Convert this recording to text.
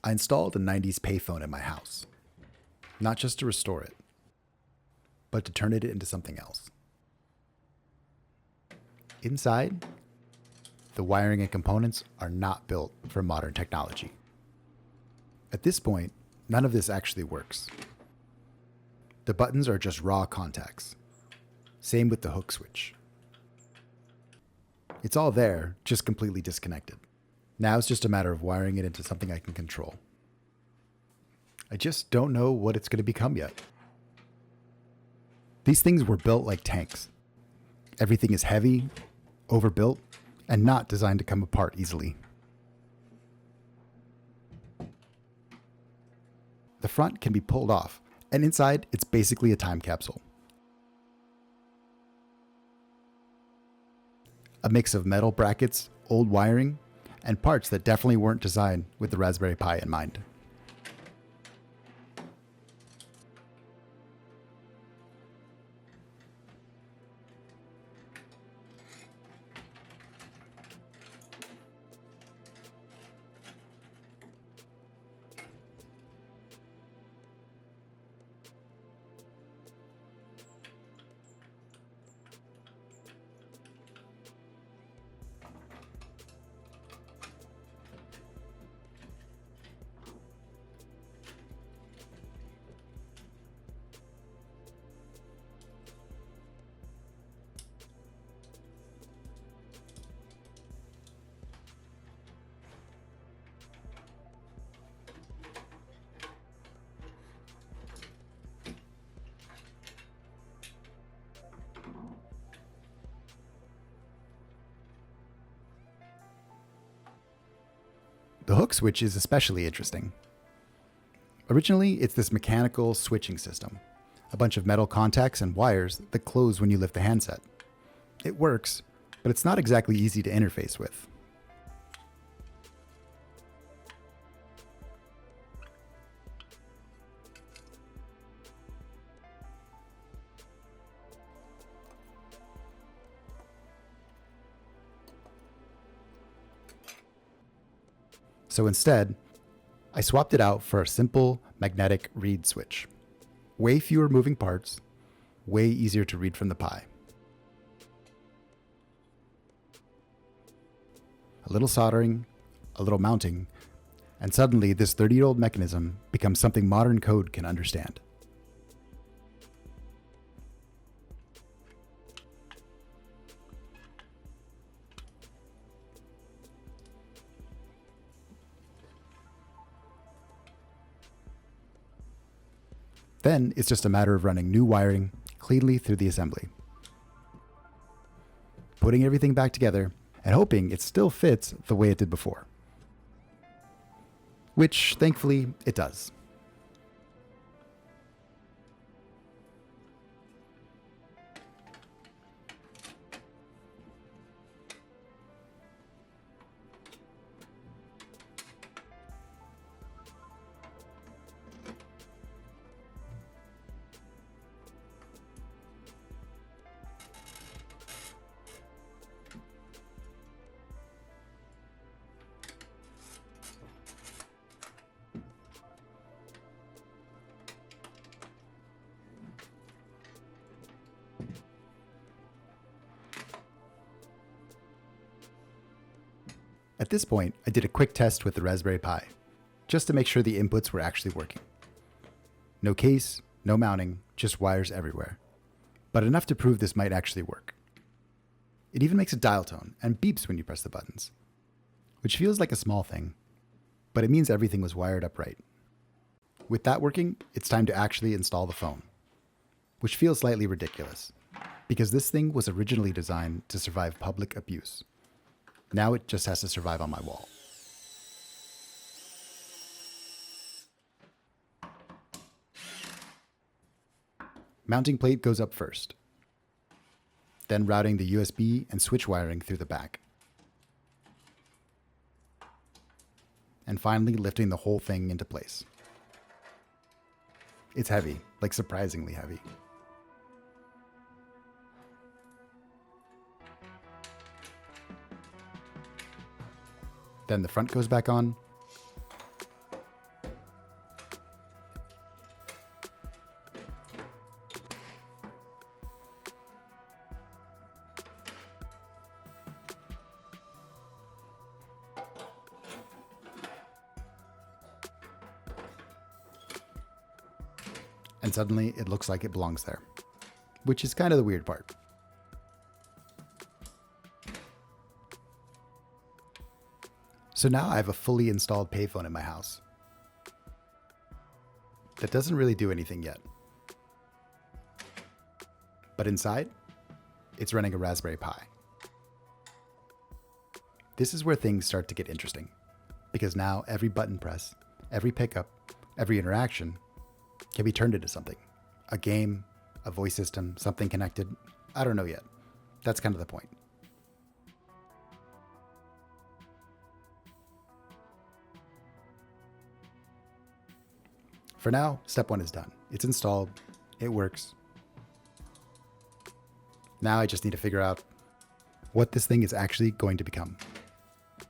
I installed a 90s Payphone in my house, not just to restore it, but to turn it into something else. Inside, the wiring and components are not built for modern technology. At this point, none of this actually works. The buttons are just raw contacts. Same with the hook switch. It's all there, just completely disconnected. Now it's just a matter of wiring it into something I can control. I just don't know what it's going to become yet. These things were built like tanks. Everything is heavy, overbuilt, and not designed to come apart easily. The front can be pulled off, and inside it's basically a time capsule. A mix of metal brackets, old wiring, and parts that definitely weren't designed with the Raspberry Pi in mind. The hook switch is especially interesting. Originally, it's this mechanical switching system, a bunch of metal contacts and wires that close when you lift the handset. It works, but it's not exactly easy to interface with. So instead, I swapped it out for a simple magnetic read switch. Way fewer moving parts, way easier to read from the Pi. A little soldering, a little mounting, and suddenly this 30-year-old mechanism becomes something modern code can understand. Then it's just a matter of running new wiring cleanly through the assembly, putting everything back together and hoping it still fits the way it did before. Which, thankfully, it does. At this point, I did a quick test with the Raspberry Pi, just to make sure the inputs were actually working. No case, no mounting, just wires everywhere. But enough to prove this might actually work. It even makes a dial tone and beeps when you press the buttons, which feels like a small thing, but it means everything was wired up right. With that working, it's time to actually install the phone, which feels slightly ridiculous, because this thing was originally designed to survive public abuse. Now it just has to survive on my wall. Mounting plate goes up first, then routing the USB and switch wiring through the back, and finally lifting the whole thing into place. It's heavy, like surprisingly heavy. Then the front goes back on, and suddenly it looks like it belongs there, which is kind of the weird part. So now I have a fully installed payphone in my house. That doesn't really do anything yet. But inside, it's running a Raspberry Pi. This is where things start to get interesting, because now every button press, every pickup, every interaction can be turned into something. A game, a voice system, something connected. I don't know yet. That's kind of the point. For now, step one is done. It's installed. It works. Now I just need to figure out what this thing is actually going to become.